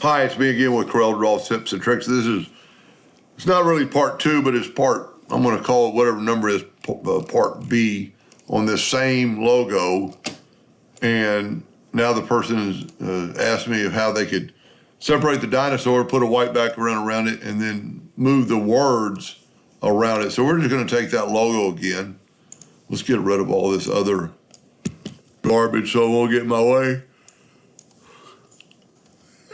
Hi, it's me again with Corel Draw Tips and Tricks. It's not really part 2, but it's I'm going to call it whatever number is part B on this same logo. And now the person has asked me how they could separate the dinosaur, put a white background around it, and then move the words around it. So we're just going to take that logo again. Let's get rid of all this other garbage so it won't get in my way.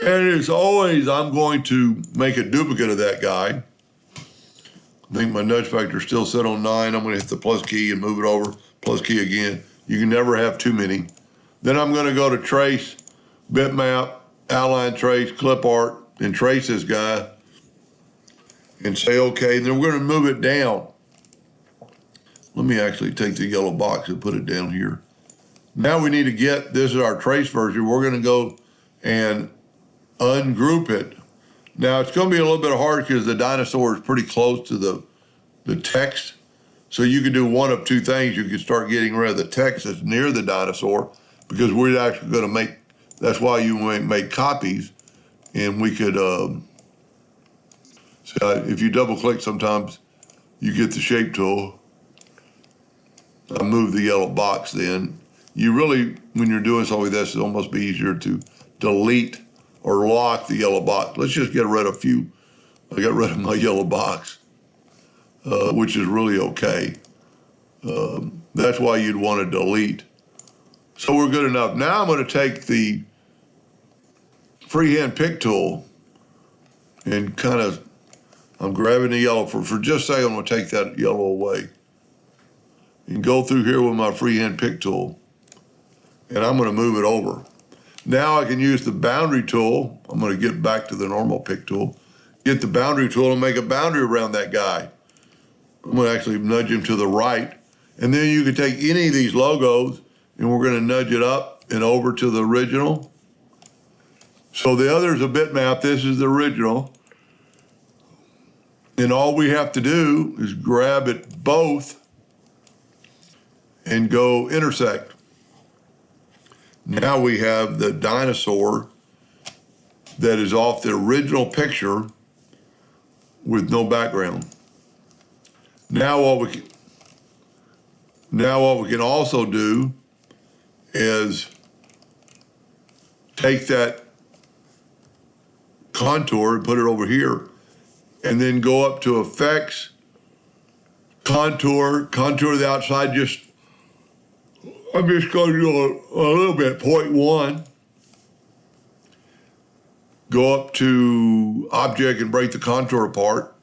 And as always, I'm going to make a duplicate of that guy. I think my nudge factor is still set on 9. I'm going to hit the plus key and move it over, plus key again. You can never have too many. Then I'm going to go to Trace, Bitmap, Outline Trace, Clip Art, and trace this guy and say OK. And then we're going to move it down. Let me actually take the yellow box and put it down here. Now we need to this is our trace version. We're going to go and ungroup it. Now it's going to be a little bit hard because the dinosaur is pretty close to the text. So you could do one of two things. You could start getting rid of the text that's near the dinosaur because we're actually going to make, that's why you make copies. And we could, if you double click sometimes, you get the shape tool. I move the yellow box then. You really, when you're doing something like this, it'll almost be easier to delete or lock the yellow box. Let's just get rid of a few. I got rid of my yellow box, which is really okay. That's why you'd want to delete. So we're good enough. Now I'm going to take the freehand pick tool and I'm grabbing the yellow. For just a second, I'm going to take that yellow away and go through here with my freehand pick tool. And I'm going to move it over. Now I can use the boundary tool. I'm going to get back to the normal pick tool. Get the boundary tool and make a boundary around that guy. I'm going to actually nudge him to the right. And then you can take any of these logos and we're going to nudge it up and over to the original. So the other is a bitmap. This is the original. And all we have to do is grab it both and go intersect. Now we have the dinosaur that is off the original picture with no background. Now what we can also do is take that contour and put it over here and then go up to effects, contour the outside, I'm just going to do a little bit, 0.1. Go up to object and break the contour apart.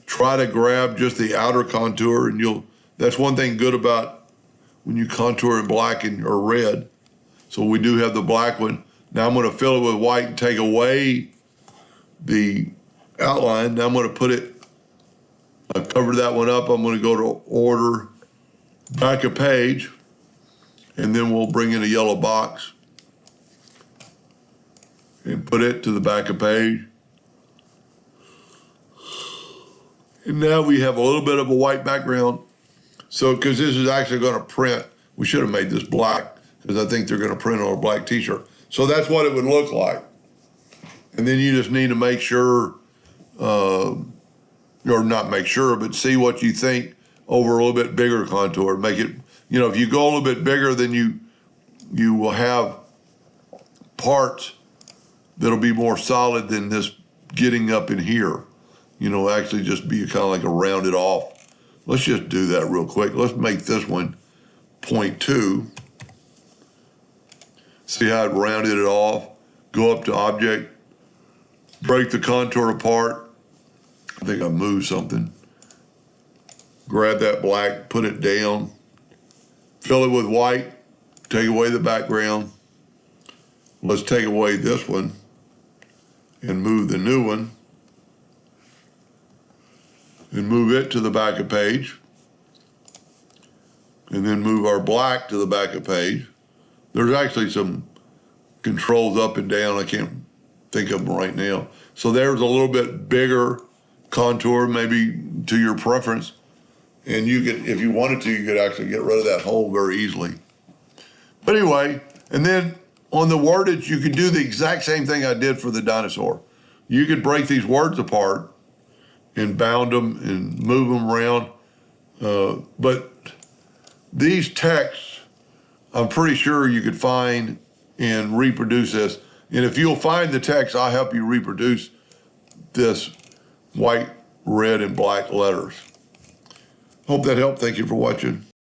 Try to grab just the outer contour and that's one thing good about when you contour in black or red. So we do have the black one. Now I'm going to fill it with white and take away the outline. Now I'm going to I covered that one up. I'm going to go to order, back a page. And then we'll bring in a yellow box and put it to the back of page. And now we have a little bit of a white background. So, because this is actually going to print, we should have made this black because I think they're going to print on a black t-shirt. So that's what it would look like. And then you just need to make sure, or not make sure, but see what you think over a little bit bigger contour. Make it, if you go a little bit bigger, then you will have parts that'll be more solid than this getting up in here. Actually just be kind of like a rounded off. Let's just do that real quick. Let's make this one 0.2. See how it rounded it off? Go up to object, break the contour apart. I think I moved something. Grab that black, put it down. Fill it with white, take away the background. Let's take away this one and move the new one and move it to the back of page. And then move our black to the back of page. There's actually some controls up and down. I can't think of them right now. So there's a little bit bigger contour, maybe to your preference. And you could, if you wanted to, you could actually get rid of that hole very easily. But anyway, and then on the wordage, you could do the exact same thing I did for the dinosaur. You could break these words apart and bound them and move them around. But these texts, I'm pretty sure you could find and reproduce this. And if you'll find the text, I'll help you reproduce this white, red, and black letters. Hope that helped. Thank you for watching.